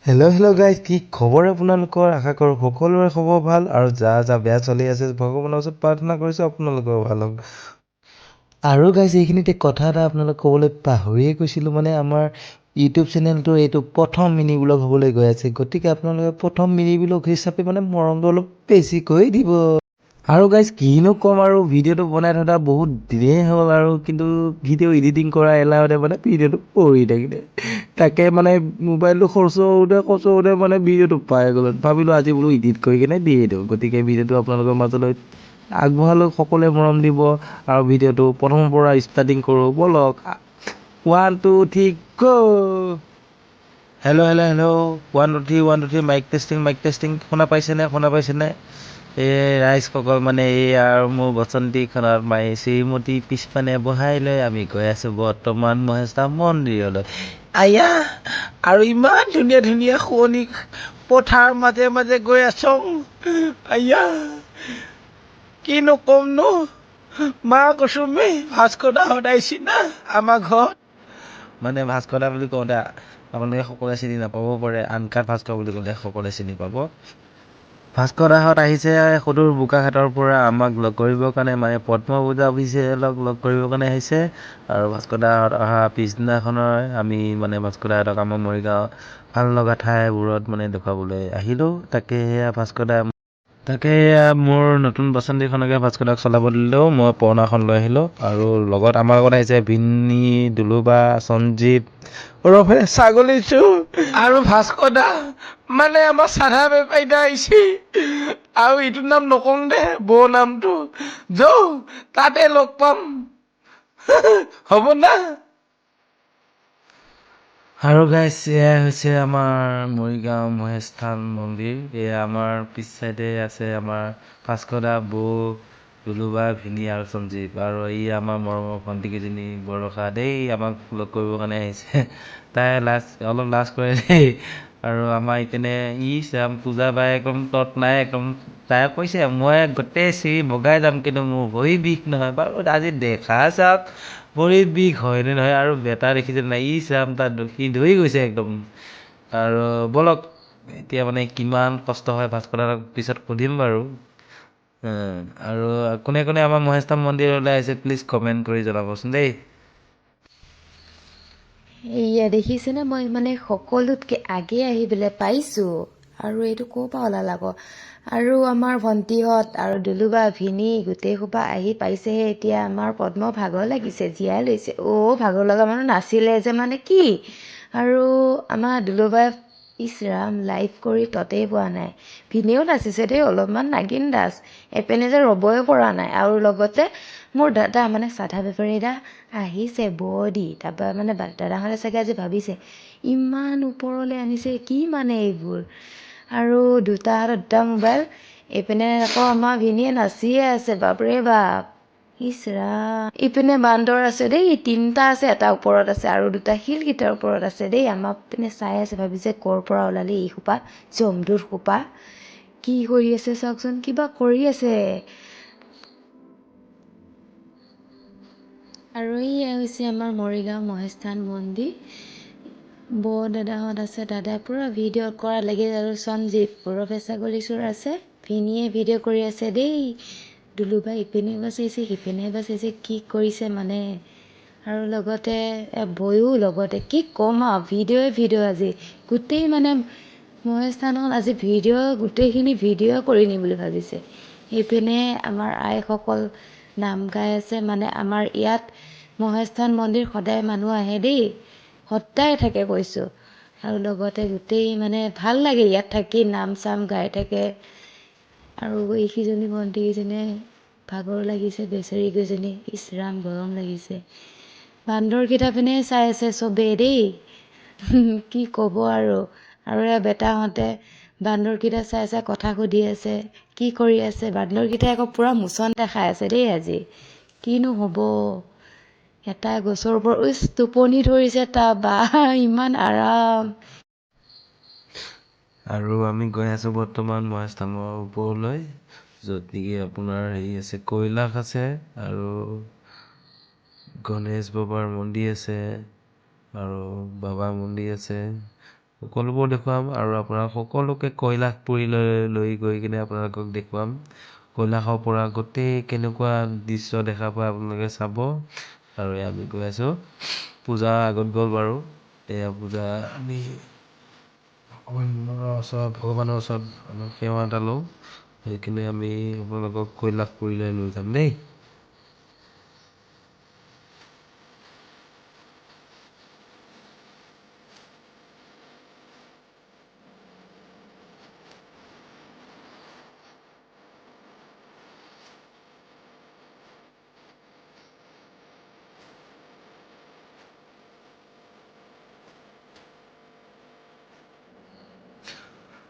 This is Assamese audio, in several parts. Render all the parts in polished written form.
হেল্ল' গাইজ, কি খবৰ আপোনালোকৰ? আশা কৰোঁ সকলোৰে খবৰ ভাল আৰু যা বেয়া চলি আছে ভগৱানৰ ওচৰত প্ৰাৰ্থনা কৰিছোঁ আপোনালোকৰ ভাল হওক। আৰু গাইজ এইখিনিতে কথা এটা আপোনালোক ক'বলৈ পাহৰিয়ে গৈছিলোঁ, মানে আমাৰ ইউটিউব চেনেলটোৰ এইটো প্ৰথম মিনি ব্লগ হ'বলৈ গৈ আছে, গতিকে আপোনালোকে প্ৰথম মিনি ব্লগ হিচাপে মানে মৰমটো অলপ বেছিকৈ দিব। আৰু গাইজ কিনো ক'ম, আৰু ভিডিঅ'টো বনাই থকা বহুত দিনেই হ'ল আৰু কিন্তু ভিডিঅ' এডিটিং কৰা এলাহতে মানে ভিডিঅ'টো পৰি থাকিলে। তাকে মানে মোবাইলটো খৰচোতে মানে ভিডিঅ'টো পাই গ'লো, ভাবিলোঁ আজি বোলো এডিট কৰি কিনে দিয়ে দিওঁ, গতিকে ভিডিঅ'টো আপোনালোকৰ মাজলৈ আগবঢ়ালোঁ। সকলোৱে মৰম দিব আৰু ভিডিঅ'টো প্ৰথমৰ পৰা ষ্টাৰ্টিং কৰোঁ ব'লক। 1 2 3 গো। হেল্ল' 1 2 3 মাইক টেষ্টিং শুনা পাইছেনে? ৰাইজসকল, মানে এই আৰু মোৰ বসন্তীখনত মাই শ্ৰীমতী পিছপানে বহাই লৈ আমি গৈ আছোঁ বৰ্তমান মহেশধাম মন্দিৰলৈ। আয়া, আৰু ইমান ধুনীয়া শুৱনি পথাৰ মাজে মাজে গৈ আছোঁ। আয়া, কিনো ক'ম নো, মা কচুমে ভাস্কৰ দাহঁত আহিছি না আমাৰ ঘৰত। মানে ভাস্কৰ দা বুলি কওঁতে আপোনালোকে সকলোৱে চিনি নাপাব পাৰে, আনকাট ভাস্কৰ বুলি ক'লে সকলোৱে চিনি পাব। ভাস্কৰ দাহঁত আহিছে সদূৰ বোকাখাটৰ পৰা আমাক লগ কৰিবৰ কাৰণে, মানে পদ্মপূজা অফিচিয়েলক লগ কৰিবৰ কাৰণে আহিছে। আৰু ভাস্কৰ দাহঁত অহা পিছদিনাখনৰ আমি মানে ভাস্কৰ দাহঁতক আমাৰ মৰিগাঁও ভাল লগা ঠাইবোৰত মানে দেখুৱাবলৈ আহিলোঁ। তাকে এয়া মোৰ নতুন বাচন্তীখনকে ভাস্কৰ দাক চলাব দিলেও মই পুৰণাখন লৈ আহিলোঁ। আৰু লগত আমাৰ লগত আহিছে ভিনি, দুলুবা, সঞ্জীৱ ওৰফে ছাগলী চু আৰু ভাস্কৰ দা, মানে আমাৰ চাধা বেপাৰী দা আহিছে। আৰু এইটোৰ নাম নকওঁ দে, বৌ নামটো যৌ তাতে লগ পাম। হ'ব না? আৰু গাইজ, এয়া হৈছে আমাৰ মৰিগাঁও মহেশস্থান মন্দিৰ। এয়া আমাৰ পিছ চাইডে আছে আমাৰ ভাস্কৰ দা, বৌ, দুলুবা, ভিনি আৰু সঞ্জীৱ। আৰু ই আমাৰ মৰমৰ ভণ্টিকেইজনী বৰষা দেই, আমাক লগ কৰিবৰ কাৰণে আহিছে। তাই অলপ লাজ কৰে দেই। আৰু আমাৰ ইপিনে পূজা বাই একদম তত নাই, একদম তাই কৈছে মই গোটেই চিৰি বগাই যাম কিন্তু মোৰ ভৰি বিষ নহয়। বাৰু আজি দেখা চাওক ভৰি বিষ হয়নে নহয়। আৰু বেটা দেখিছে নাই, তাত সি ধৰি গৈছে একদম। আৰু ব'লক এতিয়া মানে কিমান কষ্ট হয় ভাস্কৰ দাক পিছত সুধিম বাৰু। আৰু কোনে আমাৰ মহেশধাম মন্দিৰলৈ আহিছে প্লিজ কমেণ্ট কৰি জনাবচোন দেই। এয়া দেখিছেনে, মই মানে সকলোতকৈ আগে আহিবলৈ পাইছোঁ। আৰু এইটো ক'ৰ পৰা ওলাল আকৌ। আৰু আমাৰ ভণ্টিহঁত আৰু দুলুবা, ভিনি গোটেই সোপা আহি পাইছেহে এতিয়া। আমাৰ পদ্ম ভাগৰ লাগিছে, জীয়াই লৈছে। ভাগৰ লগা মানুহ নাছিলে যে মানে কি। আৰু আমাৰ দুলুবাই ইছ ৰাম লাইভ কৰি ততেই পোৱা নাই। ভিনিও নাচিছে দেই, অলপমান নাগিন দাস। এপেনে যে ৰ'বই পৰা নাই। আৰু লগতে মোৰ দাদা, মানে চাধা বেপাৰী দা আহিছে বৰ দি। তাৰপৰা মানে দাদাহঁতে চাগে আজি ভাবিছে ইমান ওপৰলৈ আনিছে কি মানে এইবোৰ। আৰু দুটা হাতত দুটা মোবাইল। এইপিনে আকৌ আমাৰ ভিনিয়ে নাচিয়ে আছে, বাপৰে বাপ। ইছ ৰাম, ইপিনে বান্দৰ আছে দেই, 3টা আছে, এটা ওপৰত আছে আৰু 2টা শিলকেইটাৰ ওপৰত আছে দেই। আমাৰ পিনে চাই আছে, ভাবিছে ক'ৰ পৰা ওলালে এইসোপা জমদুত সোপা। কি কৰি আছে চাওকচোন, কিবা কৰি আছে। আৰু এয়া হৈছে আমাৰ মৰিগাঁও মহেশস্থান মন্দিৰ। বৌ দাদাহঁত আছে, দাদাই পূৰা ভিডিঅ' কৰা লাগি। আৰু সঞ্জীৱ ওৰফে ছাগলী চোৰ আছে, ভিনিয়ে ভিডিঅ' কৰি আছে দেই। দুলুবাই ইপিনে বাচিছে সিপিনে বাচিছে, কি কৰিছে মানে। আৰু লগতে বৈও লগতে, কি ক'ম আৰু ভিডিঅ' আজি গোটেই মানে মহেশস্থানত আজি গোটেইখিনি ভিডিঅ' কৰি নিম বুলি ভাবিছে। সেইপিনে আমাৰ আইসকল নাম গাই আছে, মানে আমাৰ ইয়াত মহেশস্থান মন্দিৰ সদায় মানুহ আহে দেই, সদায় থাকে কৈছোঁ। আৰু লগতে গোটেই মানে ভাল লাগে ইয়াত থাকি, নাম চাম গাই থাকে। আৰু এইকেইজনী ভণ্টিকেইজনীয়ে ভাগৰ লাগিছে, বেচেৰীকেইজনী ইছ ৰাম গৰম লাগিছে। বান্দৰকেইটা পিনে চাই আছে চবেই দেই। কি ক'ব আৰু এয়া বেটাহঁতে বান্দৰকেইটা চাই কথা সুধি আছে, কি কৰি আছে। বান্দৰকেইটাই আকৌ পূৰা মোচন দেখাই আছে দেই আজি। কিনো হ'ব, এটা গছৰ ওপৰত টোপনি ধৰিছে ইমান আৰাম। আৰু আমি গৈ আছোঁ বৰ্তমান মহেশধামৰ ওপৰলৈ, য'ত নেকি আপোনাৰ আছে কৈলাশ আছে আৰু গণেশ বাবাৰ মন্দিৰ আছে আৰু বাবা মন্দিৰ আছে। সকলোবোৰ দেখুৱাম আৰু আপোনাক সকলোকে কৈলাশপুৰীলৈ লৈ গৈ কিনে আপোনালোকক দেখুৱাম কৈলাশৰ পৰা গোটেই কেনেকুৱা দৃশ্য দেখা পায় আপোনালোকে চাব আৰু এয়া আমি গৈ আছোঁ পূজা আগত গ'ল বাৰু এয়া পূজা আমি ভগৱানৰ ওচৰত সেৱা এটা লওঁ সেইখিনি আমি আপোনালোকক কৈলাশপুৰীলৈ লৈ যাম দেই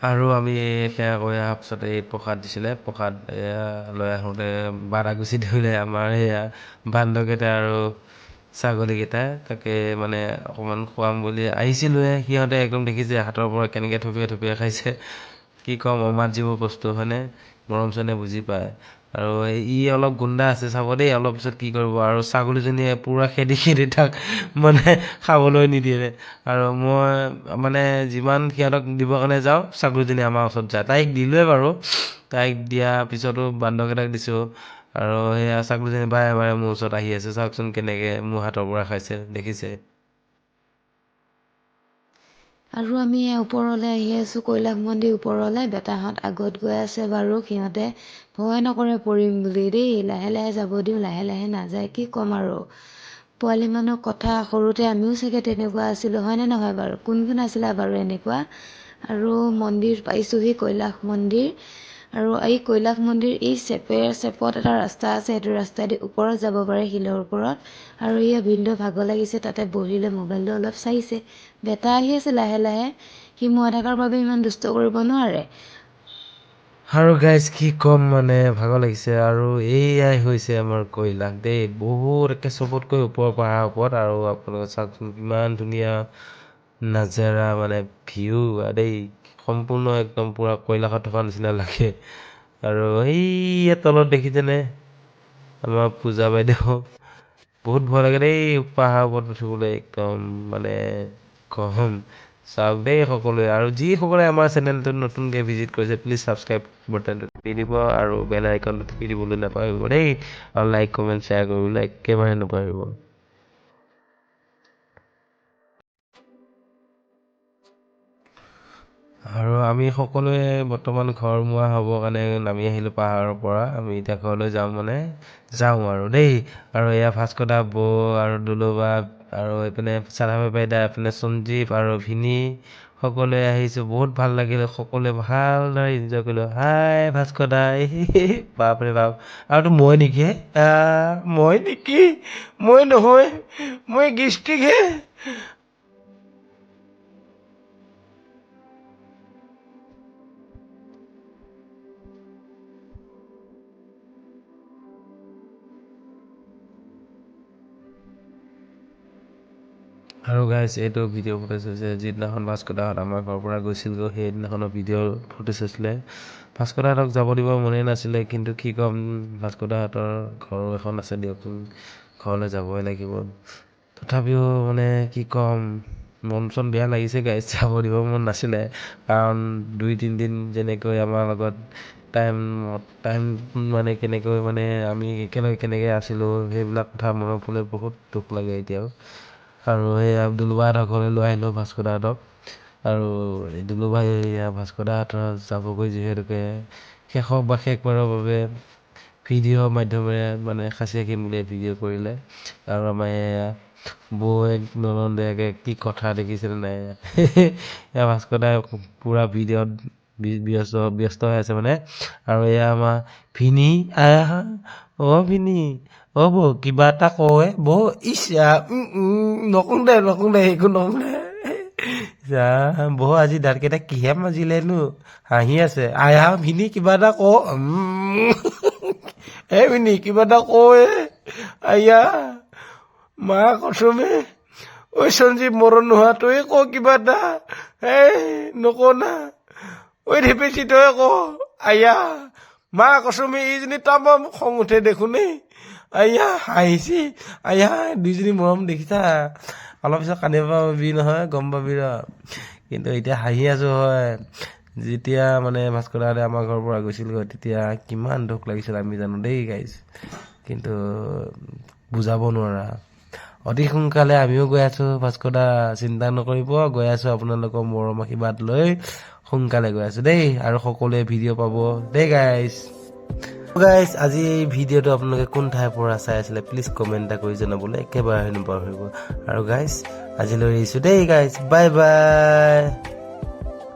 আৰু আমি সেয়া কৰি অহাৰ পিছত এই প্ৰসাদ দিছিলে প্ৰসাদ এয়া লৈ আহোঁতে বাধাগুচি ধৰিলে আমাৰ সেয়া বান্দৰকেইটা আৰু ছাগলীকেইটা তাকে মানে অকণমান খুৱাম বুলি আহিছিলোঁহে সিহঁতে একদম দেখিছে হাতৰ পৰা কেনেকৈ থপিয়াই খাইছে কি ক'ম অমাত যিবোৰ বস্তু হয়নে মৰম চেনেহ বুজি পায় আৰু ই অলপ গুণ্ডা আছে চাব দেই অলপ পিছত কি কৰিব আৰু ছাগলীজনীয়ে পূৰা খেদি তাক মানে খাবলৈ নিদিয়ে আৰু মই মানে যিমান সিহঁতক দিবৰ কাৰণে যাওঁ ছাগলীজনী আমাৰ ওচৰত যায় তাইক দিলোৱে বাৰু তাইক দিয়াৰ পিছতো বান্দৰকেইটাক দিছোঁ আৰু সেয়া ছাগলীজনী বাৰে বাৰে মোৰ ওচৰত আহি আছে চাওকচোন কেনেকৈ মোৰ হাতৰ পৰা খাইছে দেখিছে আৰু আমি ওপৰলৈ আহি আছোঁ কৈলাশ মন্দিৰ ওপৰলৈ বেটাহঁত আগত গৈ আছে বাৰু সিহঁতে ভয় নকৰে পৰিম বুলি দেই লাহে লাহে যাব দিওঁ লাহে লাহে নাযায় কি ক'ম আৰু পোৱালি মানুহৰ কথা সৰুতে আমিও চাগে তেনেকুৱা আছিলোঁ হয়নে নহয় বাৰু কোন আছিলা বাৰু এনেকুৱা আৰু মন্দিৰ পাইছোঁহি কৈলাশ মন্দিৰ আৰু এই কৈলাশ মন্দিৰ এই চেপত এটা ৰাস্তা আছে সেইটো ৰাস্তাইদি ওপৰত যাব পাৰে শিলৰ ওপৰত আৰু এয়া ভিনদেউ ভাগৰ লাগিছে তাতে বহিলৈ মোবাইলটো অলপ চাইছে বেটা আহি আছে লাহে লাহে সি মই থকাৰ বাবে ইমান দুষ্ট কৰিব নোৱাৰে আৰু গাইজ কি ক'ম মানে ভাগৰ লাগিছে আৰু এইয়াই হৈছে আমাৰ কৈলাশ দেই বহুত একে চবতকৈ ওপৰৰ পাহাৰৰ ওপৰত আৰু আপোনালোকে চাওকচোন কিমান ধুনীয়া নাজাৰা মানে ভিউ দেই সম্পূৰ্ণ একদম পূৰা কৈলাশত থকা নিচিনা লাগে আৰু এই তলত দেখিছেনে আমাৰ পূজা বাইদেউ বহুত ভয় লাগে দেই পাহাৰৰ ওপৰত উঠিবলৈ একদম মানে কম চাওক দেই সকলোৱে আৰু যিসকলে আমাৰ চেনেলটোত নতুনকৈ ভিজিট কৰিছে প্লিজ ছাবস্ক্ৰাইব বাটনটো টিপি দিব আৰু বেল আইকনটো টিপি দিবলৈ নাপাহৰিব দেই আৰু লাইক কমেণ্ট শ্বেয়াৰ কৰিবলৈ একেবাৰে নাপাহৰিব আৰু আমি সকলোৱে বৰ্তমান ঘৰমুৱা হ'বৰ কাৰণে নামি আহিলোঁ পাহাৰৰ পৰা আমি এতিয়া ঘৰলৈ যাওঁ আৰু দেই আৰু এয়া ভাস্কৰদা বৌ আৰু দুলুবা আৰু এইপিনে চাধা বেপাৰীদা এইপিনে সঞ্জীৱ আৰু ভিনি সকলোৱে আহিছোঁ বহুত ভাল লাগিলে সকলোৱে ভালদৰে এনজয় কৰিলোঁ হাই ভাস্কৰদা বাপৰে বাপ আৰুতো মই নেকি মই নহয় মই গিষ্টিকহে আৰু গাইজ এইটো ভিডিঅ' ফুটেজ হৈছে যিদিনাখন ভাস্কৰদাহঁত আমাৰ ঘৰৰ পৰা গৈছিলগৈ সেইদিনাখনৰ ভিডিঅ' ফুটেজ আছিলে ভাস্কৰদাহঁতক যাব দিব মনেই নাছিলে কিন্তু কি ক'ম ভাস্কৰদাহঁতৰ ঘৰো এখন আছে দিয়কচোন ঘৰলৈ যাবই লাগিব তথাপিও মানে কি ক'ম মন চন বেয়া লাগিছে গাইজ যাব দিব মন নাছিলে কাৰণ 2-3 দিন যেনেকৈ আমাৰ লগত টাইম মানে কেনেকৈ মানে আমি একেলগে কেনেকৈ আছিলোঁ সেইবিলাক কথা মনত পৰিলে বহুত দুখ লাগে এতিয়াও আৰু সেয়া দুলুবাহঁতৰ ঘৰলৈ লৈ আহিলোঁ ভাস্কৰদাহঁতক আৰু দুলুভাই এয়া ভাস্কৰদাহঁতৰ যাবগৈ যিহেতুকে শেষবাৰৰ বাবে ভিডিঅ'ৰ মাধ্যমেৰে মানে সাঁচি ৰাখিম বুলি ভিডিঅ' কৰিলে আৰু আমাৰ এয়া বৌৱে ননন্দে কি কথা দেখিছিলে নাই এয়া ভাস্কৰদাই পূৰা ভিডিঅ'ত ব্যস্ত হৈ আছে মানে আৰু এয়া আমাৰ ভিনি ভিনি বৌ কিবা এটা কয় বৌ ইচ্ছা নকওঁ দে একো নকওঁ দে বৌ আজি দাঁতকেইটা কিহে মাজিলেনো হাঁহি আছে ভিনি কিবা এটা ক ভিনি কিবা এটা কয় মা কচমে ঐ সঞ্জীৱ মৰণ নোহোৱা তয়ে ক কিবা এটা নকওঁ না ঐ ঢেপেচি তয়ে ক মা কচমে এইজনী তামাম খং উঠে দেখোন হাঁহিছি দুইজনী মৰম দেখিছা অলপ পিছত কান্দিব পাবি নহয় গম পাবি ৰ কিন্তু এতিয়া হাঁহি আছোঁ হয়। যেতিয়া মানে ভাস্কৰ দাহঁতে আমাৰ ঘৰৰ পৰা গৈছিলগৈ তেতিয়া কিমান দুখ লাগিছিল আমি জানো দেই গাইজ। কিন্তু বুজাব নোৱাৰা। অতি সোনকালে আমিও গৈ আছোঁ ভাস্কৰ দা, চিন্তা নকৰিব, গৈ আছোঁ আপোনালোকৰ মৰম আশীৰ্বাদ লৈ সোনকালে গৈ আছোঁ দেই। আৰু সকলোৱে ভিডিঅ' পাব দেই গাইজ। গাইজ আজি এই ভিডিঅ'টো আপোনালোকে কোন ঠাইৰ পৰা চাই আছিলে প্লিজ কমেণ্ট এটা কৰি জনাবলৈ একেবাৰে নাপাহৰিব। আৰু গাইজ আজিলৈ এৰিছোঁ দেই গাইজ, বাই বাই।